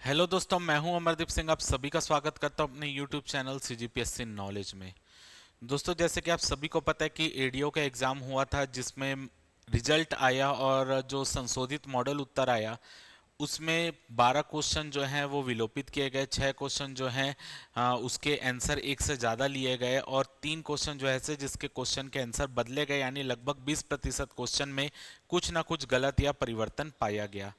Hello दोस्तों, मैं हूं अमरदीप सिंह। आप सभी का स्वागत करता हूं अपने यूट्यूब चैनल सीजीपीएससी नॉलेज में। दोस्तों, जैसे कि आप सभी को पता है कि एडीओ का एग्जाम हुआ था जिसमें रिजल्ट आया और जो संशोधित मॉडल उत्तर आया उसमें 12 क्वेश्चन जो हैं वो विलोपित किए गए। 6 क्वेश्चन जो हैं उसके आंसर एक से ज़्यादा लिए गए और 3 क्वेश्चन जो है से जिसके क्वेश्चन के आंसर बदले गए, यानी लगभग 20% क्वेश्चन में कुछ ना कुछ गलत या परिवर्तन पाया गया।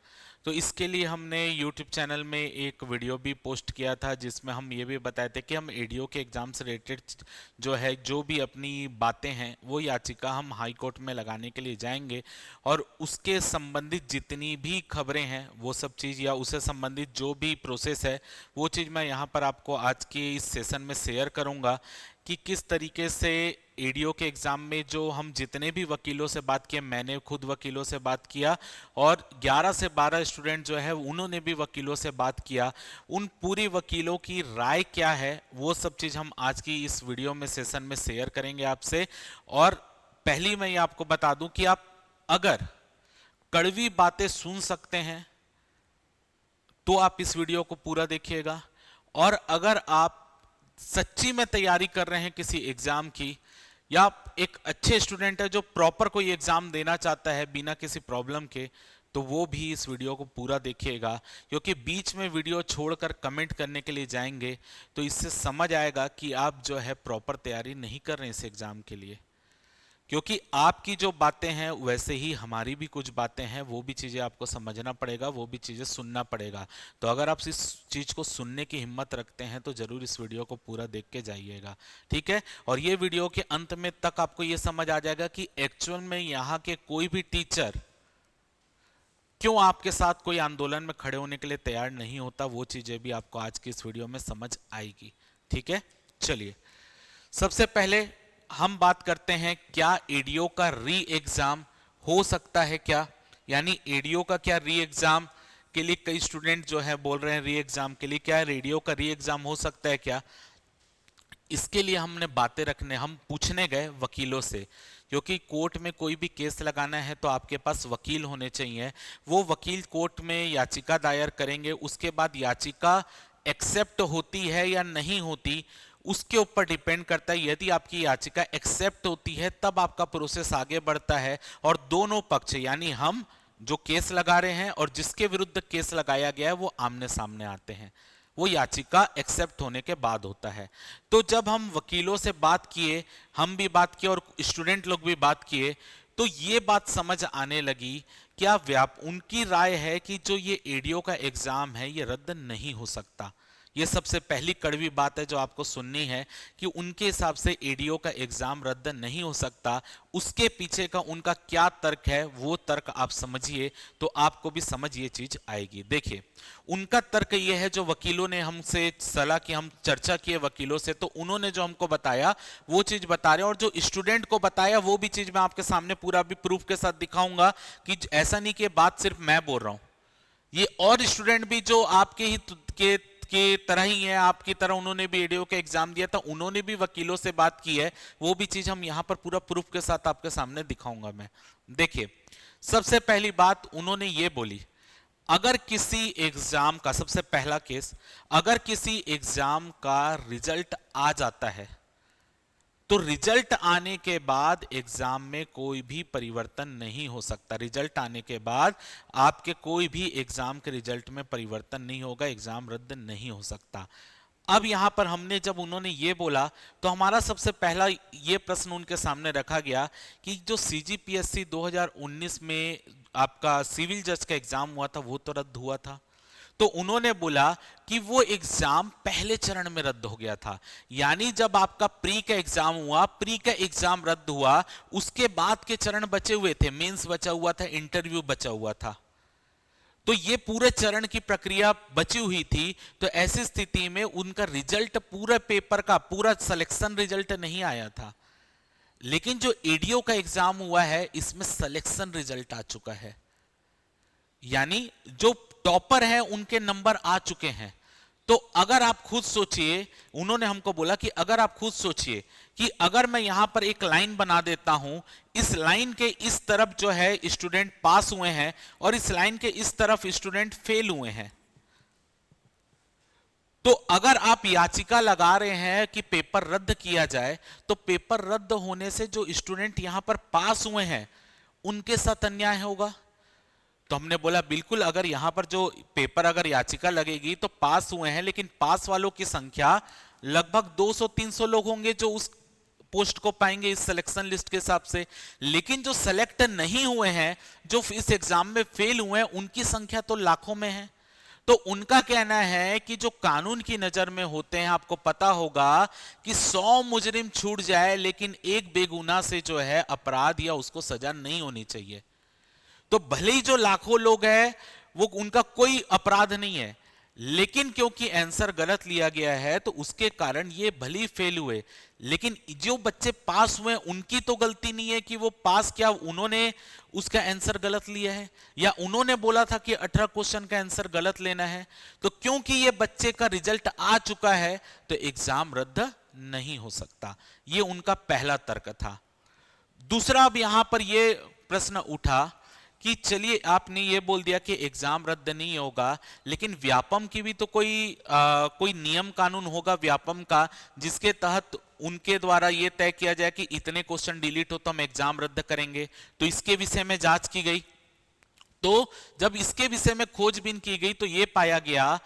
तो इसके लिए हमने YouTube चैनल में एक वीडियो भी पोस्ट किया था जिसमें हम ये भी बताए थे कि हम एडीओ के एग्जाम से रिलेटेड जो है जो भी अपनी बातें हैं वो याचिका हम हाई कोर्ट में लगाने के लिए जाएंगे और उसके संबंधित जितनी भी खबरें हैं वो सब चीज़ या उससे संबंधित जो भी प्रोसेस है वो चीज़ मैं यहाँ पर आपको आज के इस सेशन में शेयर करूँगा कि किस तरीके से एडीओ के एग्जाम में जो हम जितने भी वकीलों से बात किए, मैंने खुद वकीलों से बात किया और 11 से 12 स्टूडेंट जो है उन्होंने भी वकीलों से बात किया, उन पूरी वकीलों की राय क्या है वो सब चीज़ हम आज की इस वीडियो में सेशन में शेयर करेंगे आपसे। और पहली मैं ये आपको बता दूं कि आप अगर कड़वी बातें सुन सकते हैं तो आप इस वीडियो को पूरा देखिएगा, और अगर आप सच्ची में तैयारी कर रहे हैं किसी एग्जाम की या आप एक अच्छे स्टूडेंट है जो प्रॉपर कोई एग्जाम देना चाहता है बिना किसी प्रॉब्लम के, तो वो भी इस वीडियो को पूरा देखिएगा। क्योंकि बीच में वीडियो छोड़कर कमेंट करने के लिए जाएंगे तो इससे समझ आएगा कि आप जो है प्रॉपर तैयारी नहीं कर रहे हैं इस एग्जाम के लिए। क्योंकि आपकी जो बातें हैं वैसे ही हमारी भी कुछ बातें हैं, वो भी चीज़ें आपको समझना पड़ेगा, वो भी चीज़ें सुनना पड़ेगा। तो अगर आप इस चीज़ को सुनने की हिम्मत रखते हैं तो ज़रूर इस वीडियो को पूरा देख के जाइएगा, ठीक है। और ये वीडियो के अंत में तक आपको ये समझ आ जाएगा कि एक्चुअल में यहाँ के कोई भी टीचर क्यों आपके साथ कोई आंदोलन में खड़े होने के लिए तैयार नहीं होता, वो चीज़ें भी आपको आज की इस वीडियो में समझ आएगी, ठीक है। चलिए, सबसे पहले हम बात करते हैं क्या एडीओ का री एग्जाम हो सकता है क्या, यानी एडीओ का क्या री एग्जाम के लिए कई स्टूडेंट जो है बोल रहे हैं री एग्जाम के लिए क्या एडीओ का री एग्जाम हो सकता है क्या। इसके लिए हमने बातें रखने हम पूछने गए वकीलों से, क्योंकि कोर्ट में कोई भी केस लगाना है तो आपके पास वकील होने चाहिए। वो वकील कोर्ट में याचिका दायर करेंगे, उसके बाद याचिका एक्सेप्ट होती है या नहीं होती उसके ऊपर डिपेंड करता है। यदि आपकी याचिका एक्सेप्ट होती है तब आपका प्रोसेस आगे बढ़ता है और दोनों पक्ष यानी हम जो केस लगा रहे हैं और जिसके विरुद्ध केस लगाया गया है वो आमने सामने आते हैं। वो याचिका एक्सेप्ट होने के बाद होता है। तो जब हम वकीलों से बात किए, हम भी बात किए और स्टूडेंट लोग भी बात किए, तो ये बात समझ आने लगी क्या उनकी राय है कि जो ये एडीओ का एग्जाम है ये रद्द नहीं हो सकता। ये सबसे पहली कड़वी बात है जो आपको सुननी है कि उनके हिसाब से एडीओ का एग्जाम रद्द नहीं हो सकता। उसके पीछे का उनका क्या तर्क है वो तर्क आप समझिए तो आपको भी समझ ये चीज आएगी। देखिए, उनका तर्क ये है, जो वकीलों ने हमसे सलाह की, हम चर्चा किए वकीलों से, तो उन्होंने जो हमको बताया वो चीज बता रहे हैं, और जो स्टूडेंट को बताया वो भी चीज मैं आपके सामने पूरा भी प्रूफ के साथ दिखाऊंगा कि ऐसा नहीं कि बात सिर्फ मैं बोल रहा हूं, ये और स्टूडेंट भी जो आपके ही के तरह ही है, आपकी तरह उन्होंने भी एडीओ का एग्जाम दिया था, उन्होंने भी वकीलों से बात की है, वो भी चीज हम यहां पर पूरा प्रूफ के साथ आपके सामने दिखाऊंगा मैं। देखिए, सबसे पहली बात उन्होंने ये बोली, अगर किसी एग्जाम का सबसे पहला केस, अगर किसी एग्जाम का रिजल्ट आ जाता है तो रिजल्ट आने के बाद एग्जाम में कोई भी परिवर्तन नहीं हो सकता। रिजल्ट आने के बाद आपके कोई भी एग्जाम के रिजल्ट में परिवर्तन नहीं होगा, एग्जाम रद्द नहीं हो सकता। अब यहां पर हमने जब उन्होंने ये बोला तो हमारा सबसे पहला ये प्रश्न उनके सामने रखा गया कि जो सीजीपीएससी 2019 में आपका सिविल जज का एग्जाम हुआ था वो तो रद्द हुआ था। तो उन्होंने बोला कि वो एग्जाम पहले चरण में रद्द हो गया था, यानी जब आपका प्री का एग्जाम हुआ, प्री का एग्जाम रद्द हुआ, उसके बाद के चरण बचे हुए थे, मेंस बचा हुआ था, इंटरव्यू बचा हुआ था, तो ये पूरे चरण की प्रक्रिया बची हुई थी। तो ऐसी स्थिति में उनका रिजल्ट, पूरे पेपर का पूरा सिलेक्शन रिजल्ट नहीं आया था, लेकिन जो एडीओ का एग्जाम हुआ है इसमें सिलेक्शन रिजल्ट आ चुका है, यानी जो टॉपर है उनके नंबर आ चुके हैं। तो अगर आप खुद सोचिए, उन्होंने हमको बोला कि अगर आप खुद सोचिए कि अगर मैं यहां पर एक लाइन बना देता हूं, इस लाइन के इस तरफ जो है स्टूडेंट पास हुए हैं और इस लाइन के इस तरफ स्टूडेंट फेल हुए हैं, तो अगर आप याचिका लगा रहे हैं कि पेपर रद्द किया जाए, तो पेपर रद्द होने से जो स्टूडेंट यहां पर पास हुए हैं उनके साथ अन्याय होगा। तो हमने बोला बिल्कुल, अगर यहां पर जो पेपर अगर याचिका लगेगी तो पास हुए हैं, लेकिन पास वालों की संख्या लगभग 200-300 लोग होंगे जो उस पोस्ट को पाएंगे इस सिलेक्शन लिस्ट के हिसाब से। लेकिन जो सेलेक्ट नहीं हुए हैं, जो इस एग्जाम में फेल हुए हैं, उनकी संख्या तो लाखों में है। तो उनका कहना है कि जो कानून की नजर में होते हैं, आपको पता होगा कि 100 मुजरिम छूट जाए लेकिन एक बेगुनाह से जो है अपराध या उसको सजा नहीं होनी चाहिए। तो भले ही जो लाखों लोग हैं वो उनका कोई अपराध नहीं है, लेकिन क्योंकि आंसर गलत लिया गया है तो उसके कारण ये भले ही फेल हुए, लेकिन जो बच्चे पास हुए उनकी तो गलती नहीं है कि वो पास, क्या उन्होंने उसका आंसर गलत लिया है या उन्होंने बोला था कि 18 क्वेश्चन का आंसर गलत लेना है। तो क्योंकि ये बच्चे का रिजल्ट आ चुका है तो एग्जाम रद्द नहीं हो सकता। ये उनका पहला तर्क था। दूसरा, अब यहां पर ये प्रश्न उठा कि चलिए आपने ये बोल दिया कि एग्जाम रद्द नहीं होगा, लेकिन व्यापम की भी तो कोई नियम कानून होगा व्यापम का, जिसके तहत उनके द्वारा ये तय किया जाए कि इतने क्वेश्चन डिलीट हो तो हम एग्जाम रद्द करेंगे। तो इसके विषय में जांच की गई। तो जब इसके विषय में खोजबीन की गई तो यह पाया गया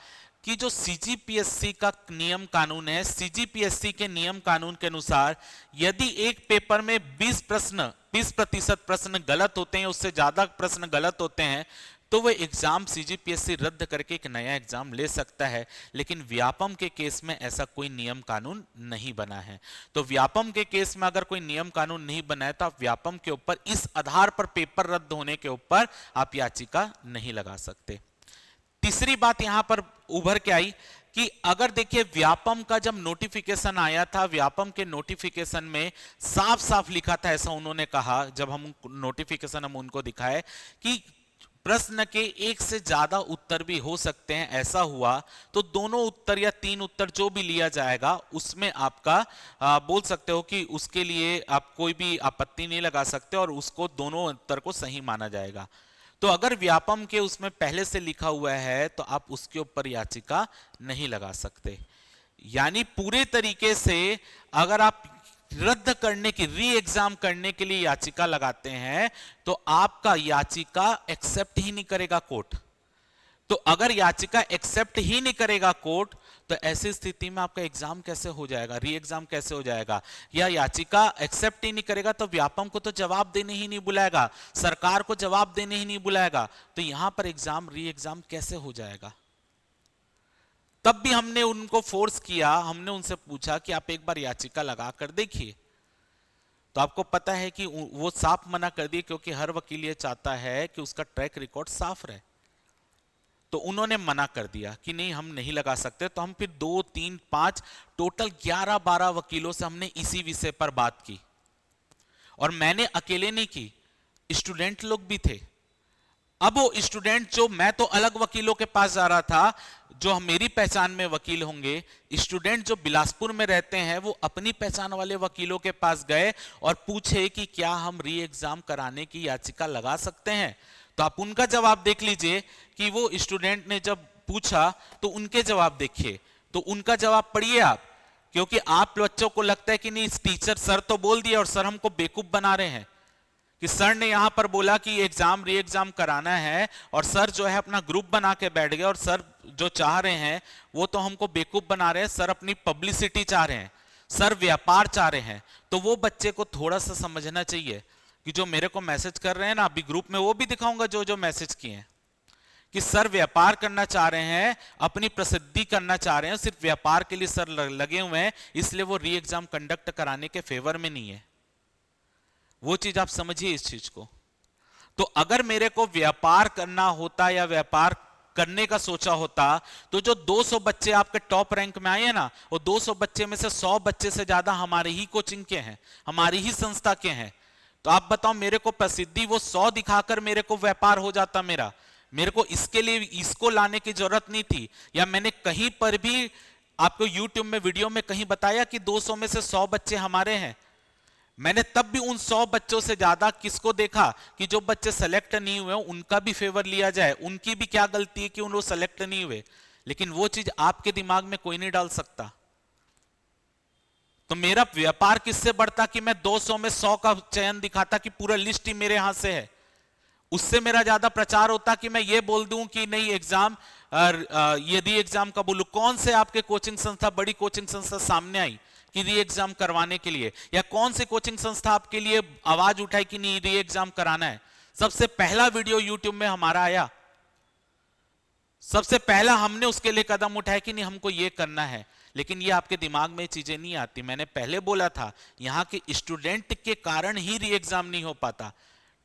कि जो सीजीपीएससी का नियम कानून है, सीजीपीएससी के नियम कानून के अनुसार यदि एक पेपर में 20% प्रश्न गलत होते हैं, उससे ज्यादा प्रश्न गलत होते हैं, तो वह एग्जाम सीजीपीएससी रद्द करके एक नया एग्जाम ले सकता है। लेकिन व्यापम के केस में ऐसा कोई नियम कानून नहीं बना है। तो व्यापम के केस में अगर कोई नियम कानून नहीं बना है तो आप व्यापम के ऊपर इस आधार पर पेपर रद्द होने के ऊपर आप याचिका नहीं लगा सकते। तीसरी बात यहां पर उभर के आई कि अगर देखिए व्यापम का जब नोटिफिकेशन आया था, व्यापम के नोटिफिकेशन में साफ साफ लिखा था, ऐसा उन्होंने कहा जब हम नोटिफिकेशन हम उनको दिखाए कि प्रश्न के एक से ज्यादा उत्तर भी हो सकते हैं। ऐसा हुआ तो दोनों उत्तर या 3 उत्तर जो भी लिया जाएगा उसमें आपका बोल सकते हो कि उसके लिए आप कोई भी आपत्ति नहीं लगा सकते और उसको दोनों उत्तर को सही माना जाएगा। तो अगर व्यापम के उसमें पहले से लिखा हुआ है तो आप उसके ऊपर याचिका नहीं लगा सकते। यानी पूरे तरीके से अगर आप रद्द करने की, री एग्जाम करने के लिए याचिका लगाते हैं तो आपका याचिका एक्सेप्ट ही नहीं करेगा कोर्ट। तो अगर याचिका एक्सेप्ट ही नहीं करेगा कोर्ट तो ऐसी स्थिति में आपका एग्जाम कैसे हो जाएगा, री एग्जाम कैसे हो जाएगा? या याचिका एक्सेप्ट ही नहीं करेगा तो व्यापम को तो जवाब देने ही नहीं बुलाएगा, सरकार को जवाब देने ही नहीं बुलाएगा, तो यहां पर एग्जाम री एग्जाम कैसे हो जाएगा? तब भी हमने उनको फोर्स किया, हमने उनसे पूछा कि आप एक बार याचिका लगा कर देखिए। तो आपको पता है कि वो साफ मना कर दिए, क्योंकि हर वकील ये चाहता है कि उसका ट्रैक रिकॉर्ड साफ रहे। तो उन्होंने मना कर दिया कि नहीं, हम नहीं लगा सकते। तो हम फिर 2, 3, 5 टोटल 11-12 वकीलों से हमने इसी विषय पर बात की। और मैंने अकेले नहीं की, स्टूडेंट लोग भी थे। अब वो स्टूडेंट जो, मैं तो अलग वकीलों के पास जा रहा था जो मेरी पहचान में वकील होंगे, स्टूडेंट जो बिलासपुर में रहते हैं वो अपनी पहचान वाले वकीलों के पास गए और पूछे कि क्या हम री एग्जाम कराने की याचिका लगा सकते हैं। तो आप उनका जवाब देख लीजिए कि वो स्टूडेंट ने जब पूछा तो उनके जवाब देखिए। तो उनका जवाब पढ़िए आप, क्योंकि आप बच्चों को लगता है कि नहीं टीचर, सर तो बोल दिया और सर हमको बेवकूफ बना रहे हैं कि सर ने यहां पर बोला कि एग्जाम री एग्जाम कराना है और सर जो है अपना ग्रुप बना के बैठ गए और सर जो चाह रहे हैं वो तो हमको बेवकूफ बना रहे हैं, सर अपनी पब्लिसिटी चाह रहे हैं, सर व्यापार चाह रहे हैं। तो वो बच्चे को थोड़ा सा समझना चाहिए कि जो मेरे को मैसेज कर रहे हैं ना, अभी ग्रुप में वो भी दिखाऊंगा जो जो मैसेज किए हैं कि सर व्यापार करना चाह रहे हैं, अपनी प्रसिद्धि करना चाह रहे हैं, सिर्फ व्यापार के लिए सर लगे हुए हैं, इसलिए वो री एग्जाम कंडक्ट कराने के फेवर में नहीं है। वो चीज आप समझिए इस चीज को। तो अगर मेरे को व्यापार करना होता या व्यापार करने का सोचा होता तो जो 200 बच्चे आपके टॉप रैंक में आए हैं ना, वो 200 बच्चे में से 100 बच्चे से ज्यादा हमारे ही कोचिंग के हैं, हमारी ही संस्था के हैं। तो आप बताओ, मेरे को प्रसिद्धि वो 100 दिखाकर मेरे को व्यापार हो जाता मेरे को इसके लिए इसको लाने की जरूरत नहीं थी। या मैंने कहीं पर भी आपको YouTube में वीडियो में कहीं बताया कि 200 में से 100 बच्चे हमारे हैं? मैंने तब भी उन 100 बच्चों से ज्यादा किसको देखा कि जो बच्चे सेलेक्ट नहीं हुए उनका भी फेवर लिया जाए, उनकी भी क्या गलती है कि उन लोग सेलेक्ट नहीं हुए। लेकिन वो चीज आपके दिमाग में कोई नहीं डाल सकता। तो मेरा व्यापार किससे बढ़ता कि मैं 200 में 100 का चयन दिखाता कि पूरा लिस्ट ही मेरे हाथ से है। उससे मेरा ज्यादा प्रचार होता कि मैं ये बोल दूं कि नहीं एग्जाम, यदि एग्जाम का बोलूं, कौन से आपके कोचिंग संस्था, बड़ी कोचिंग संस्था सामने आई कि री एग्जाम करवाने के लिए, या कौन सी कोचिंग संस्था आपके लिए आवाज उठाई कि नहीं री एग्जाम कराना है। सबसे पहला वीडियो यूट्यूब में हमारा आया, सबसे पहला हमने उसके लिए कदम उठाया कि नहीं हमको ये करना है। लेकिन ये आपके दिमाग में चीजें नहीं आती। मैंने पहले बोला था यहां के स्टूडेंट के कारण ही री एग्जाम नहीं हो पाता।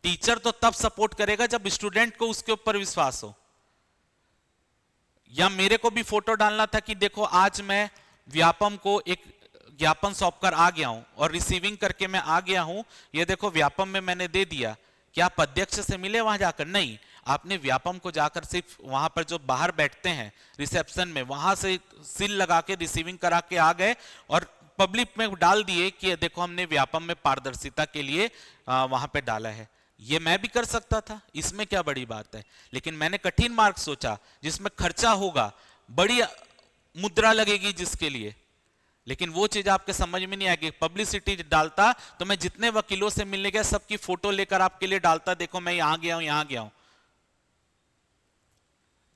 टीचर तो तब सपोर्ट करेगा जब स्टूडेंट को उसके ऊपर विश्वास हो। या मेरे को भी फोटो डालना था कि देखो आज मैं व्यापम को एक ज्ञापन सौंप कर आ गया हूं और रिसीविंग करके मैं आ गया हूं, ये देखो व्यापम में मैंने दे दिया। क्या आप अध्यक्ष से मिले वहां जाकर? नहीं, आपने व्यापम को जाकर सिर्फ वहां पर जो बाहर बैठते हैं रिसेप्शन में, वहां से सील लगा के रिसीविंग करा के आ गए और पब्लिक में डाल दिए कि देखो हमने व्यापम में पारदर्शिता के लिए वहां पे डाला है। ये मैं भी कर सकता था, इसमें क्या बड़ी बात है। लेकिन मैंने कठिन मार्ग सोचा जिसमें खर्चा होगा, बड़ी मुद्रा लगेगी जिसके लिए, लेकिन वो चीज आपके समझ में नहीं आएगी। पब्लिसिटी डालता तो मैं जितने वकीलों से मिलने गया सबकी फोटो लेकर आपके लिए डालता, देखो मैं यहां गया हूं, यहां गया हूं।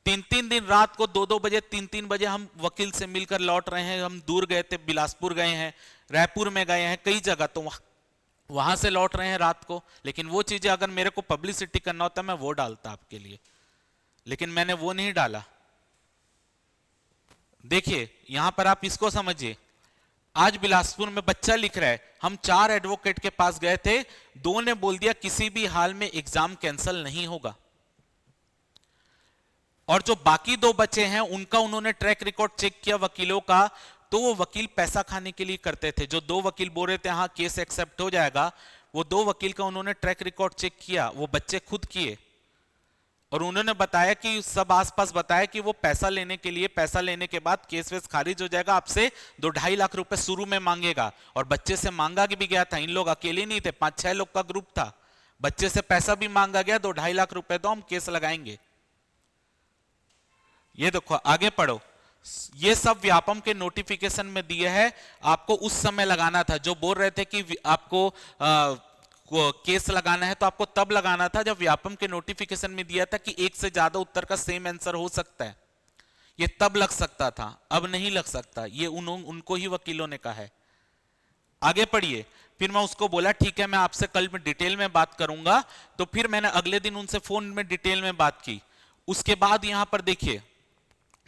3-3 दिन रात को 2-2 बजे 3-3 बजे हम वकील से मिलकर लौट रहे हैं। हम दूर गए थे, बिलासपुर गए हैं, रायपुर में गए हैं, कई जगह, तो वहां से लौट रहे हैं रात को। लेकिन वो चीजें अगर मेरे को पब्लिसिटी करना होता मैं वो डालता आपके लिए, लेकिन मैंने वो नहीं डाला। देखिए यहां पर आप इसको समझिए, आज बिलासपुर में बच्चा लिख रहा है, हम 4 एडवोकेट के पास गए थे, 2 ने बोल दिया किसी भी हाल में एग्जाम कैंसिल नहीं होगा, और जो बाकी 2 बचे हैं उनका उन्होंने ट्रैक रिकॉर्ड चेक किया वकीलों का, तो वो वकील पैसा खाने के लिए करते थे। जो 2 वकील बोल रहे थे हाँ केस एक्सेप्ट हो जाएगा, वो 2 वकील का उन्होंने ट्रैक रिकॉर्ड चेक किया, वो बच्चे खुद किए, और उन्होंने बताया कि सब आसपास बताया कि वो पैसा लेने के लिए, पैसा लेने के बाद केस वेस खारिज हो जाएगा, आपसे 2-2.5 लाख रुपए शुरू में मांगेगा। और बच्चे से मांगा भी गया था, इन लोग अकेले नहीं थे, 5-6 लोग का ग्रुप था, बच्चे से पैसा भी मांगा गया, 2-2.5 लाख रुपए दो हम केस लगाएंगे। ये देखो आगे पढ़ो, ये सब व्यापम के नोटिफिकेशन में दिए है, आपको उस समय लगाना था। जो बोल रहे थे कि आपको केस लगाना है तो आपको तब लगाना था जब व्यापम के नोटिफिकेशन में दिया था कि 1 से ज्यादा उत्तर का सेम आंसर हो सकता है, ये तब लग सकता था, अब नहीं लग सकता। ये उनको ही वकीलों ने कहा है। आगे पढ़िए, फिर मैं उसको बोला ठीक है मैं आपसे कल में डिटेल में बात करूंगा, तो फिर मैंने अगले दिन उनसे फोन में डिटेल में बात की। उसके बाद यहां पर देखिए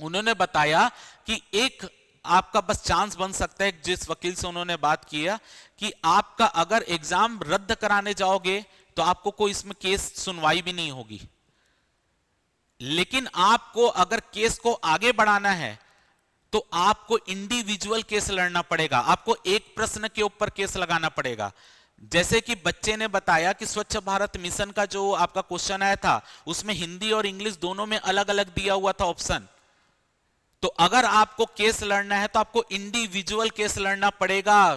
उन्होंने बताया कि एक आपका बस चांस बन सकता है, जिस वकील से उन्होंने बात किया, कि आपका अगर एग्जाम रद्द कराने जाओगे तो आपको कोई इसमें केस सुनवाई भी नहीं होगी, लेकिन आपको अगर केस को आगे बढ़ाना है तो आपको इंडिविजुअल केस लड़ना पड़ेगा, आपको एक प्रश्न के ऊपर केस लगाना पड़ेगा। जैसे कि बच्चे ने बताया कि स्वच्छ भारत मिशन का जो आपका क्वेश्चन आया था उसमें हिंदी और इंग्लिश दोनों में अलग अलग दिया हुआ था ऑप्शन, तो अगर आपको केस लड़ना है तो आपको इंडिविजुअल केस लड़ना पड़ेगा,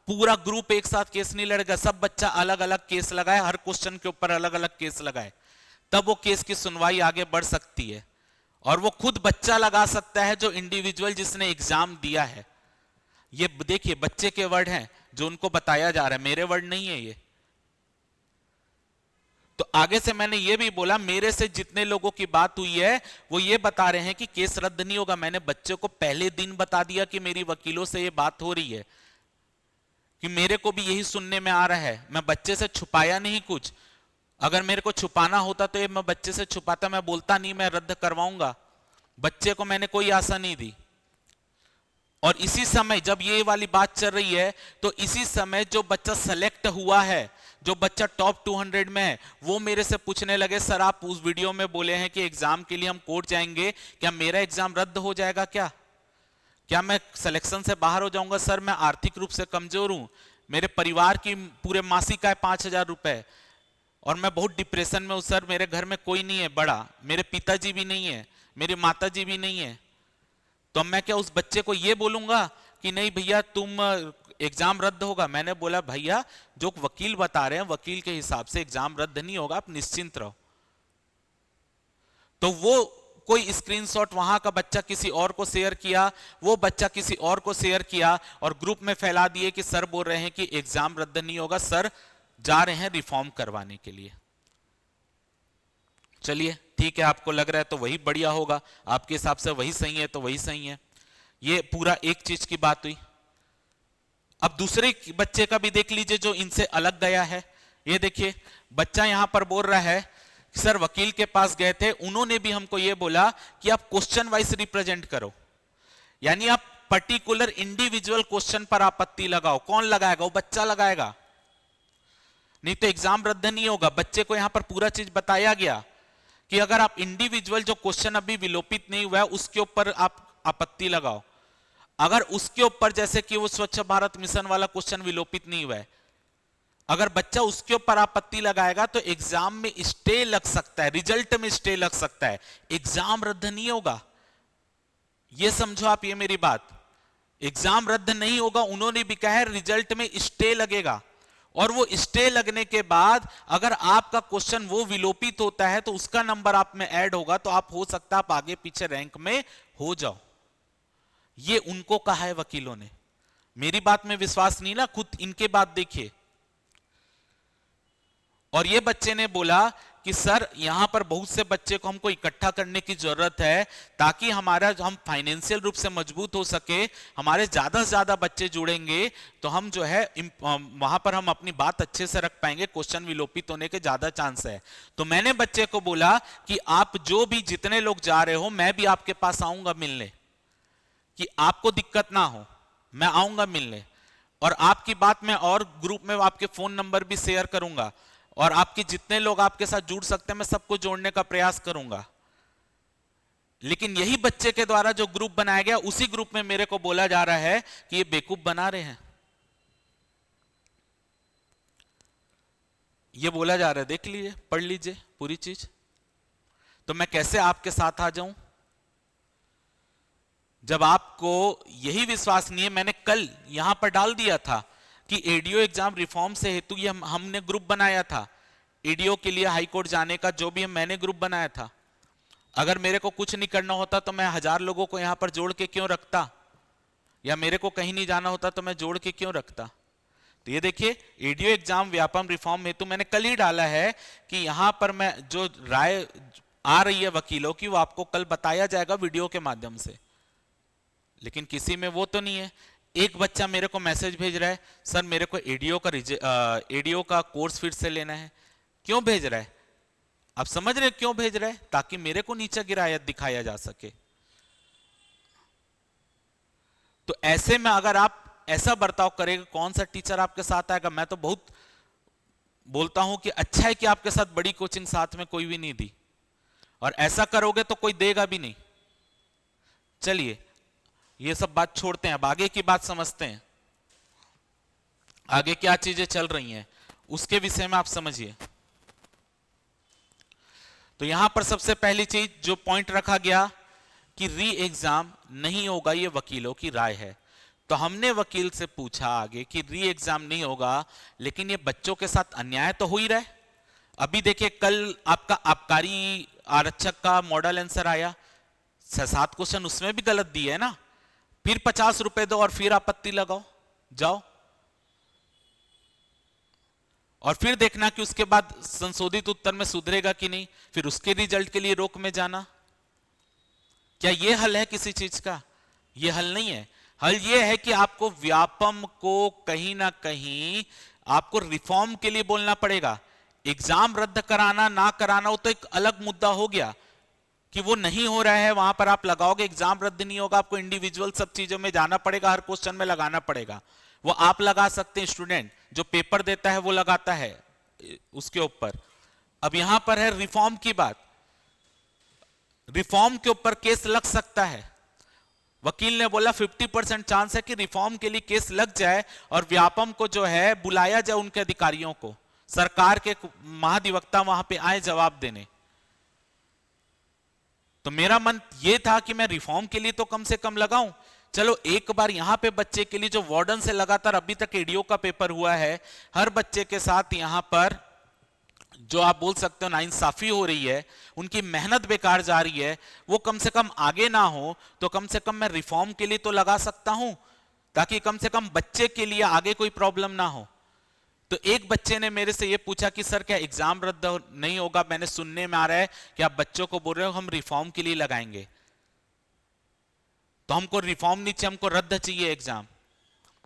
पूरा ग्रुप एक साथ केस नहीं लड़ेगा, सब बच्चा अलग अलग केस लगाए, हर क्वेश्चन के ऊपर अलग अलग केस लगाए, तब वो केस की सुनवाई आगे बढ़ सकती है। और वो खुद बच्चा लगा सकता है जो इंडिविजुअल जिसने एग्जाम दिया है। ये देखिए बच्चे के वर्ड हैं जो उनको बताया जा रहा है, मेरे वर्ड नहीं है ये। तो आगे से मैंने ये भी बोला, मेरे से जितने लोगों की बात हुई है वो ये बता रहे हैं कि केस रद्द नहीं होगा। मैंने बच्चे को पहले दिन बता दिया कि मेरी वकीलों से ये बात हो रही है, कि मेरे को भी यही सुनने में आ रहा है। मैं बच्चे से छुपाया नहीं कुछ, अगर मेरे को छुपाना होता तो ये मैं बच्चे से छुपाता, मैं बोलता नहीं मैं रद्द करवाऊंगा। बच्चे को मैंने कोई आशा नहीं दी। और इसी समय जब ये वाली बात चल रही है तो इसी समय जो बच्चा सेलेक्ट हुआ है, जो बच्चा टॉप 200 में है, वो मेरे से पूछने लगे सर आप उस वीडियो में बोले हैं कि एग्जाम के लिए हम कोर्ट जाएंगे, क्या मेरा एग्जाम रद्द हो जाएगा, क्या मैं सिलेक्शन से बाहर हो जाऊंगा? सर मैं आर्थिक रूप से कमजोर हूं, मेरे परिवार की पूरे मासिक आय 5,000 रुपए, और मैं बहुत डिप्रेशन में हूं सर, मेरे घर में कोई नहीं है बड़ा, मेरे पिताजी भी नहीं है, मेरी माताजी भी नहीं है, तो मैं क्या उस बच्चे को ये बोलूंगा कि नहीं भैया तुम एग्जाम रद्द होगा? मैंने बोला भैया जो वकील बता रहे हैं वकील के हिसाब से एग्जाम रद्द नहीं होगा, आप निश्चिंत रहो। तो वो कोई स्क्रीनशॉट वहां का बच्चा किसी और को शेयर किया, वो बच्चा किसी और को शेयर किया और ग्रुप में फैला दिए कि सर बोल रहे हैं कि एग्जाम रद्द नहीं होगा, सर जा रहे हैं रिफॉर्म करवाने के लिए। चलिए ठीक है, आपको लग रहा है तो वही बढ़िया होगा, आपके हिसाब से वही सही है तो वही सही है। ये पूरा एक चीज की बात हुई। अब दूसरे बच्चे का भी देख लीजिए जो इनसे अलग गया है। ये देखिए बच्चा यहां पर बोल रहा है कि सर वकील के पास गए थे, उन्होंने भी हमको ये बोला कि आप क्वेश्चन वाइज रिप्रेजेंट करो, यानी आप पर्टिकुलर इंडिविजुअल क्वेश्चन पर आपत्ति लगाओ। कौन लगाएगा? वो बच्चा लगाएगा, नहीं तो एग्जाम रद्द नहीं होगा। बच्चे को यहां पर पूरा चीज बताया गया कि अगर आप इंडिविजुअल जो क्वेश्चन अभी विलोपित नहीं हुआ है उसके ऊपर आप आपत्ति लगाओ। अगर उसके ऊपर जैसे कि वो स्वच्छ भारत मिशन वाला क्वेश्चन विलोपित नहीं हुआ है, अगर बच्चा उसके ऊपर आपत्ति लगाएगा तो एग्जाम में स्टे लग सकता है, रिजल्ट में स्टे लग सकता है, एग्जाम रद्द नहीं होगा। ये समझो आप, ये मेरी बात, एग्जाम रद्द नहीं होगा। उन्होंने भी कहा है रिजल्ट में स्टे लगेगा, और वो स्टे लगने के बाद अगर आपका क्वेश्चन वो विलोपित होता है तो उसका नंबर आप में ऐड होगा, तो आप हो सकता है आप आगे पीछे रैंक में हो जाओ। ये उनको कहा है वकीलों ने, मेरी बात में विश्वास नहीं ना, खुद इनके बात देखिए। और ये बच्चे ने बोला कि सर यहां पर बहुत से बच्चे को हमको इकट्ठा करने की जरूरत है ताकि हम फाइनेंशियल रूप से मजबूत हो सके, हमारे ज्यादा से ज्यादा बच्चे जुड़ेंगे तो हम जो है वहां पर हम अपनी बात अच्छे से रख पाएंगे, क्वेश्चन विलोपित होने के ज्यादा चांस है। तो मैंने बच्चे को बोला कि आप जो भी जितने लोग जा रहे हो मैं भी आपके पास आऊंगा मिलने, कि आपको दिक्कत ना हो, मैं आऊंगा मिलने, और आपकी बात में और ग्रुप में आपके फोन नंबर भी शेयर करूंगा, और आपके जितने लोग आपके साथ जुड़ सकते हैं मैं सबको जोड़ने का प्रयास करूंगा। लेकिन यही बच्चे के द्वारा जो ग्रुप बनाया गया उसी ग्रुप में मेरे को बोला जा रहा है कि ये बेवकूफ बना रहे हैं, ये बोला जा रहा है। देख लीजिए, पढ़ लीजिए पूरी चीज। तो मैं कैसे आपके साथ आ जाऊं जब आपको यही विश्वास नहीं है। मैंने कल यहां पर डाल दिया था कि एडीओ एग्जाम रिफॉर्म से हेतु ये हमने ग्रुप बनाया था, एडीओ के लिए हाई कोर्ट जाने का जो भी मैंने ग्रुप बनाया था। अगर मेरे को कुछ नहीं करना होता तो मैं 1000 लोगों को यहां पर जोड़ के क्यों रखता, या मेरे को कहीं नहीं जाना होता तो मैं जोड़ के क्यों रखता। तो ये देखिए एडीओ एग्जाम व्यापम रिफॉर्म हेतु मैंने कल ही डाला है कि यहां पर मैं जो राय आ रही है वकीलों की वो आपको कल बताया जाएगा वीडियो के माध्यम से। लेकिन किसी में वो तो नहीं है। एक बच्चा मेरे को मैसेज भेज रहा है, सर मेरे को एडीओ का कोर्स फिर से लेना है। क्यों भेज रहा है? आप समझ रहे क्यों भेज रहा है? ताकि मेरे को नीचे गिराया दिखाया जा सके। तो ऐसे में अगर आप ऐसा बर्ताव करेंगे, कौन सा टीचर आपके साथ आएगा? मैं तो बहुत बोलता हूं कि अच्छा है कि आपके साथ बड़ी कोचिंग साथ में कोई भी नहीं दी, और ऐसा करोगे तो कोई देगा भी नहीं। चलिए ये सब बात छोड़ते हैं, अब आगे की बात समझते हैं। आगे क्या चीजें चल रही हैं उसके विषय में आप समझिए। तो यहां पर सबसे पहली चीज जो पॉइंट रखा गया कि री एग्जाम नहीं होगा, ये वकीलों की राय है। तो हमने वकील से पूछा आगे कि री एग्जाम नहीं होगा, लेकिन ये बच्चों के साथ अन्याय तो हो ही रहा है। अभी देखिए कल आपका आबकारी आरक्षक का मॉडल आंसर आया, 6-7 क्वेश्चन उसमें भी गलत दिए है ना, फिर 50 रुपए दो और फिर आपत्ति लगाओ, जाओ और फिर देखना कि उसके बाद संशोधित उत्तर में सुधरेगा कि नहीं, फिर उसके रिजल्ट के लिए रोक में जाना। क्या यह हल है किसी चीज का? यह हल नहीं है। हल यह है कि आपको व्यापम को कहीं ना कहीं आपको रिफॉर्म के लिए बोलना पड़ेगा। एग्जाम रद्द कराना ना कराना वो तो एक अलग मुद्दा हो गया कि वो नहीं हो रहा है, वहां पर आप लगाओगे एग्जाम रद्द नहीं होगा, आपको इंडिविजुअल सब चीजों में जाना पड़ेगा, हर क्वेश्चन में लगाना पड़ेगा। वो आप लगा सकते हैं, स्टूडेंट जो पेपर देता है वो लगाता है उसके ऊपर। अब यहां पर है रिफॉर्म की बात, रिफॉर्म के ऊपर केस लग सकता है। वकील ने बोला 50% चांस है कि रिफॉर्म के लिए केस लग जाए और व्यापम को जो है बुलाया जाए, उनके अधिकारियों को, सरकार के महाधिवक्ता वहां पे आए जवाब देने। तो मेरा मन ये था कि मैं रिफॉर्म के लिए तो कम से कम लगाऊं। चलो एक बार यहां पे बच्चे के लिए जो वार्डन से लगातार अभी तक एडीओ का पेपर हुआ है, हर बच्चे के साथ यहां पर जो आप बोल सकते हो नाइंसाफी हो रही है, उनकी मेहनत बेकार जा रही है, वो कम से कम आगे ना हो, तो कम से कम मैं रिफॉर्म के लिए तो लगा सकता हूं, ताकि कम से कम बच्चे के लिए आगे कोई प्रॉब्लम ना हो। तो एक बच्चे ने मेरे से ये पूछा कि सर क्या एग्जाम रद्द नहीं होगा, मैंने सुनने में आ रहा है कि आप बच्चों को बोल रहे हो हम रिफॉर्म के लिए लगाएंगे। तो हमको रिफॉर्म नहीं चाहिए, हमको रद्द चाहिए एग्जाम।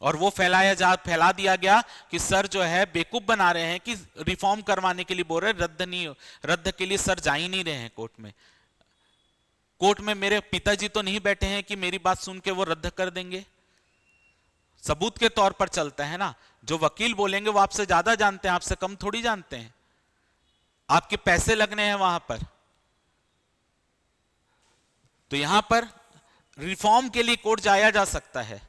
और वो फैला दिया गया कि सर जो है बेवकूफ बना रहे हैं कि रिफॉर्म करवाने के लिए बोल रहे, रद्द नहीं, रद्द के लिए सर जा ही नहीं रहे हैं कोर्ट में। कोर्ट में मेरे पिताजी तो नहीं बैठे हैं कि मेरी बात सुन के वो रद्द कर देंगे। सबूत के तौर पर चलता है ना, जो वकील बोलेंगे वो आपसे ज्यादा जानते हैं, आपसे कम थोड़ी जानते हैं, आपके पैसे लगने हैं वहां पर। तो यहां पर रिफॉर्म के लिए कोर्ट जाया जा सकता है,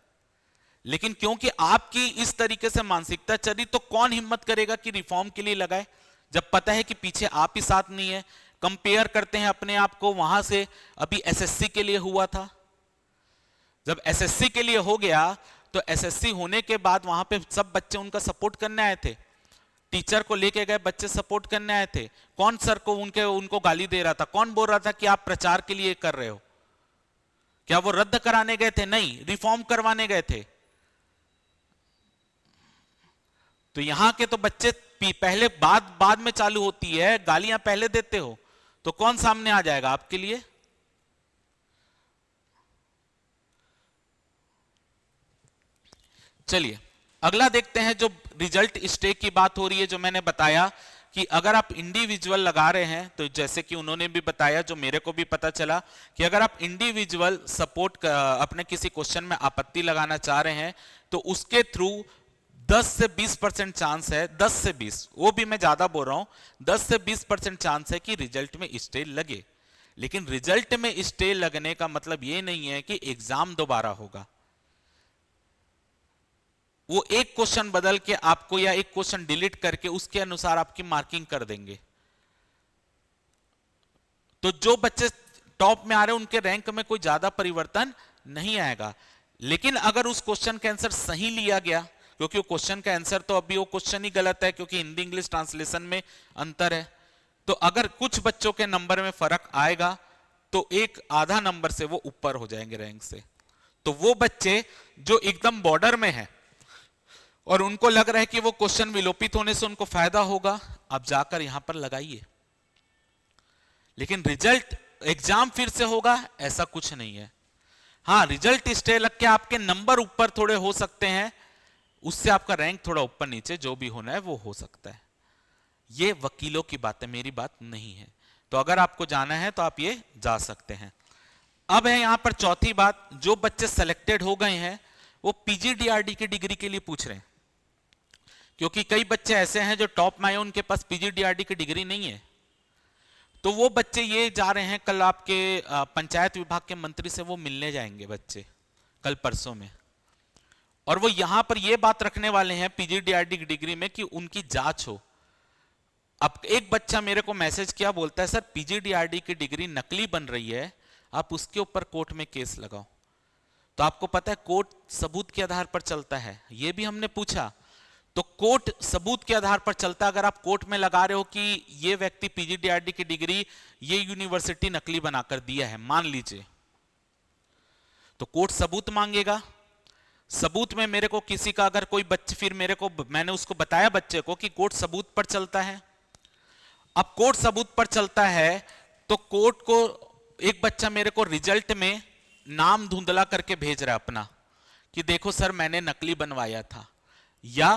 लेकिन क्योंकि आपकी इस तरीके से मानसिकता चली, तो कौन हिम्मत करेगा कि रिफॉर्म के लिए लगाए, जब पता है कि पीछे आप ही साथ नहीं है। कंपेयर करते हैं अपने आप को वहां से, अभी एसएससी के लिए हुआ था, जब एसएससी के लिए हो गया तो एसएससी होने के बाद वहां पे सब बच्चे उनका सपोर्ट करने आए थे, टीचर को लेके गए बच्चे सपोर्ट करने आए थे। कौन सर को उनको गाली दे रहा था, कौन बोल रहा था कि आप प्रचार के लिए कर रहे हो? क्या वो रद्द कराने गए थे? नहीं, रिफॉर्म करवाने गए थे। तो यहां के तो बच्चे पहले बाद में चालू होती है, गालियां पहले देते हो, तो कौन सामने आ जाएगा आपके लिए? चलिए अगला देखते हैं। जो रिजल्ट स्टे की बात हो रही है, जो मैंने बताया कि अगर आप इंडिविजुअल लगा रहे हैं, तो जैसे कि उन्होंने भी बताया, जो मेरे को भी पता चला, कि अगर आप इंडिविजुअल सपोर्ट अपने किसी क्वेश्चन में आपत्ति लगाना चाह रहे हैं, तो उसके थ्रू 10 से 20% चांस है, 10 से 20, वो भी मैं ज्यादा बोल रहा हूं, 10 से 20% चांस है कि रिजल्ट में स्टे लगे। लेकिन रिजल्ट में स्टे लगने का मतलब ये नहीं है कि एग्जाम दोबारा होगा। वो एक क्वेश्चन बदल के आपको, या एक क्वेश्चन डिलीट करके उसके अनुसार आपकी मार्किंग कर देंगे। तो जो बच्चे टॉप में आ रहे हैं उनके रैंक में कोई ज्यादा परिवर्तन नहीं आएगा। लेकिन अगर उस क्वेश्चन का आंसर सही लिया गया, क्योंकि वो क्वेश्चन का आंसर तो अभी वो क्वेश्चन ही गलत है, क्योंकि हिंदी इंग्लिश ट्रांसलेशन में अंतर है, तो अगर कुछ बच्चों के नंबर में फर्क आएगा तो एक आधा नंबर से वो ऊपर हो जाएंगे रैंक से। तो वो बच्चे जो एकदम बॉर्डर में है और उनको लग रहा है कि वो क्वेश्चन विलोपित होने से उनको फायदा होगा, आप जाकर यहां पर लगाइए। लेकिन रिजल्ट एग्जाम फिर से होगा ऐसा कुछ नहीं है। हाँ, रिजल्ट स्टे लग के आपके नंबर ऊपर थोड़े हो सकते हैं, उससे आपका रैंक थोड़ा ऊपर नीचे जो भी होना है वो हो सकता है। ये वकीलों की बात है, मेरी बात नहीं है। तो अगर आपको जाना है तो आप ये जा सकते हैं। अब है यहां पर चौथी बात, जो बच्चे सेलेक्टेड हो गए हैं वो पीजीडीआरडी की डिग्री के लिए पूछ रहे हैं, क्योंकि कई बच्चे ऐसे हैं जो टॉप में आए, उनके पास पीजीडीआरडी की डिग्री नहीं है। तो वो बच्चे ये जा रहे हैं, कल आपके पंचायत विभाग के मंत्री से वो मिलने जाएंगे बच्चे, कल परसों में, और वो यहां पर ये बात रखने वाले हैं पीजीडीआरडी की डिग्री में कि उनकी जांच हो। अब एक बच्चा मेरे को मैसेज किया, बोलता है सर पीजीडीआरडी की डिग्री नकली बन रही है, आप उसके ऊपर कोर्ट में केस लगाओ। तो आपको पता है कोर्ट सबूत के आधार पर चलता है, ये भी हमने पूछा। तो कोर्ट सबूत के आधार पर चलता है। अगर आप कोर्ट में लगा रहे हो कि ये व्यक्ति पीजीडीआरडी की डिग्री ये यूनिवर्सिटी नकली बनाकर दिया है, मान लीजिए, तो कोर्ट सबूत मांगेगा। सबूत में मेरे को किसी का अगर कोई बच्चे, फिर मैंने उसको बताया बच्चे को कि कोर्ट सबूत पर चलता है। अब कोर्ट सबूत पर चलता है तो कोर्ट को, एक बच्चा मेरे को रिजल्ट में नाम धुंधला करके भेज रहा है अपना कि देखो सर मैंने नकली बनवाया था, या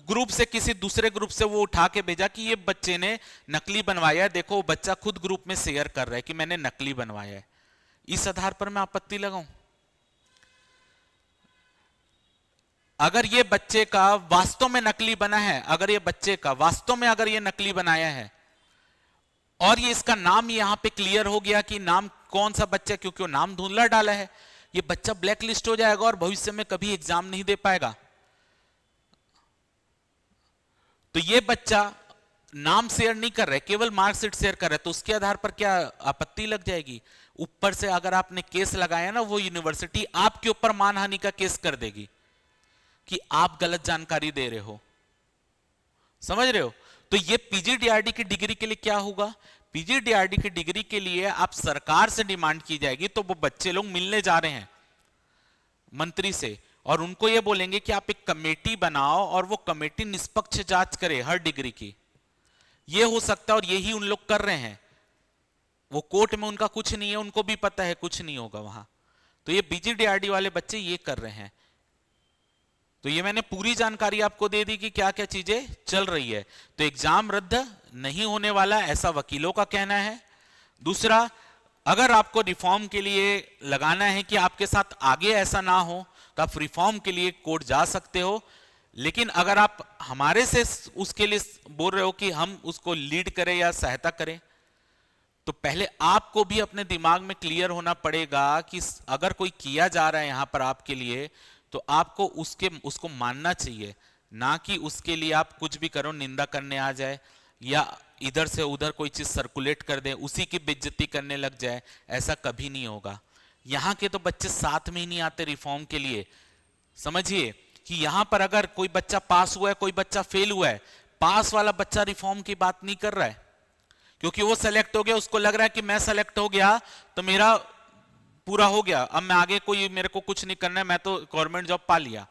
ग्रुप से किसी दूसरे ग्रुप से वो उठा के भेजा कि ये बच्चे ने नकली बनवाया है, देखो वो बच्चा खुद ग्रुप में शेयर कर रहा है कि मैंने नकली बनवाया है। इस आधार पर मैं आपत्ति लगाऊं? अगर ये बच्चे का वास्तव में नकली बना है, अगर ये बच्चे का वास्तव में अगर ये नकली बनाया है और ये इसका नाम यहां पे क्लियर हो गया कि नाम कौन सा बच्चा, क्योंकि वो नाम धुंधला डाला है, ये बच्चा ब्लैक लिस्ट हो जाएगा और भविष्य में कभी एग्जाम नहीं दे पाएगा। तो ये बच्चा नाम शेयर नहीं कर रहा है, केवल मार्कशीट शेयर कर रहा है, तो उसके आधार पर क्या आपत्ति लग जाएगी? ऊपर से अगर आपने केस लगाया ना, वो यूनिवर्सिटी आपके ऊपर मानहानि का केस कर देगी कि आप गलत जानकारी दे रहे हो। समझ रहे हो? तो ये पीजीडीआरडी की डिग्री के लिए क्या होगा? पीजीडीआरडी की डिग्री के लिए आप सरकार से डिमांड की जाएगी, तो वो बच्चे लोग मिलने जा रहे हैं मंत्री से और उनको ये बोलेंगे कि आप एक कमेटी बनाओ और वो कमेटी निष्पक्ष जांच करे हर डिग्री की। ये हो सकता है और यही उन लोग कर रहे हैं। वो कोर्ट में उनका कुछ नहीं है, उनको भी पता है कुछ नहीं होगा वहां, तो ये पीजीडीआरडी वाले बच्चे ये कर रहे हैं। तो ये मैंने पूरी जानकारी आपको दे दी कि क्या क्या चीजें चल रही है। तो एग्जाम रद्द नहीं होने वाला, ऐसा वकीलों का कहना है। दूसरा, अगर आपको रिफॉर्म के लिए लगाना है कि आपके साथ आगे ऐसा ना हो, तो आप रिफॉर्म के लिए कोर्ट जा सकते हो। लेकिन अगर आप हमारे से उसके लिए बोल रहे हो कि हम उसको लीड करें या सहायता करें, तो पहले आपको भी अपने दिमाग में क्लियर होना पड़ेगा कि अगर कोई किया जा रहा है यहां पर आपके लिए, तो आपको उसको मानना चाहिए, ना कि उसके लिए आप कुछ भी करो, निंदा करने आ जाए या इधर से उधर कोई चीज सर्कुलेट कर दे, उसी की बेइज्जती करने लग जाए। ऐसा कभी नहीं होगा। यहां के तो बच्चे साथ में ही नहीं आते रिफॉर्म के लिए। समझिए कि यहां पर अगर कोई बच्चा पास हुआ है, कोई बच्चा फेल हुआ है, पास वाला बच्चा रिफॉर्म की बात नहीं कर रहा है, क्योंकि वो सेलेक्ट हो गया, उसको लग रहा है कि मैं सेलेक्ट हो गया तो मेरा पूरा हो गया, अब मैं आगे कोई मेरे को कुछ नहीं करना है, मैं तो गवर्नमेंट जॉब पा लिया।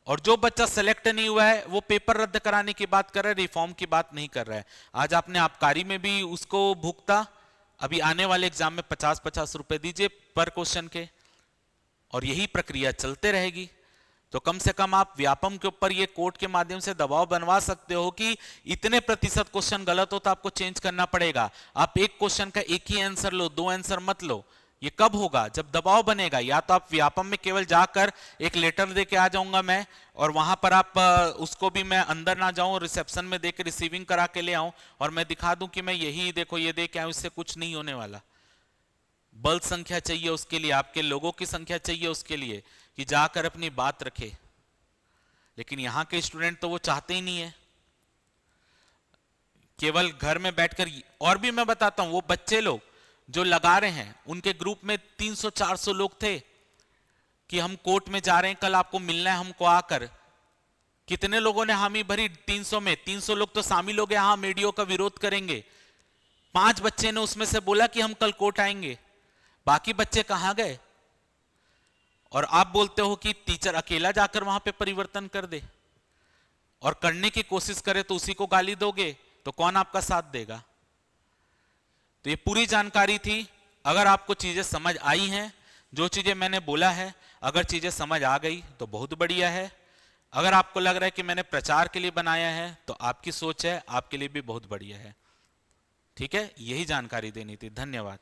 और जो बच्चा सेलेक्ट नहीं हुआ है वो पेपर रद्द कराने की बात कर रहा है, रिफॉर्म की बात नहीं कर रहा है। आज आपने आबकारी में भी उसको भुगता, अभी आने वाले एग्जाम में 50-50 रुपए दीजिए पर क्वेश्चन के, और यही प्रक्रिया चलते रहेगी। तो कम से कम आप व्यापम के ऊपर ये कोर्ट के माध्यम से दबाव बनवा सकते हो कि इतने प्रतिशत क्वेश्चन गलत हो तो आपको चेंज करना पड़ेगा। आप एक क्वेश्चन का एक ही आंसर लो, दो आंसर मत लो। ये कब होगा? जब दबाव बनेगा। या तो आप व्यापम में केवल जाकर एक लेटर दे के आ जाऊंगा मैं, और वहां पर आप उसको भी मैं अंदर ना जाऊं, रिसेप्शन में देकर रिसीविंग करा के ले आऊं और मैं दिखा दूं कि मैं यही देखो ये दे के आऊं, इससे कुछ नहीं होने वाला। बल संख्या चाहिए उसके लिए, आपके लोगों की संख्या चाहिए उसके लिए कि जाकर अपनी बात रखे। लेकिन यहां के स्टूडेंट तो वो चाहते ही नहीं है, केवल घर में बैठकर। और भी मैं बताता हूं, वो बच्चे लोग जो लगा रहे हैं, उनके ग्रुप में 300-400 लोग थे कि हम कोर्ट में जा रहे हैं, कल आपको मिलना है हमको आकर। कितने लोगों ने हामी भरी? 300 में 300 लोग तो शामिल हो गए, हाँ मीडियो का विरोध करेंगे। 5 बच्चे ने उसमें से बोला कि हम कल कोर्ट आएंगे, बाकी बच्चे कहां गए? और आप बोलते हो कि टीचर अकेला जाकर वहां पे परिवर्तन कर दे, और करने की कोशिश करे तो उसी को गाली दोगे, तो कौन आपका साथ देगा? तो ये पूरी जानकारी थी। अगर आपको चीजें समझ आई हैं, जो चीजें मैंने बोला है, अगर चीजें समझ आ गई तो बहुत बढ़िया है। अगर आपको लग रहा है कि मैंने प्रचार के लिए बनाया है, तो आपकी सोच है, आपके लिए भी बहुत बढ़िया है। ठीक है, यही जानकारी देनी थी। धन्यवाद।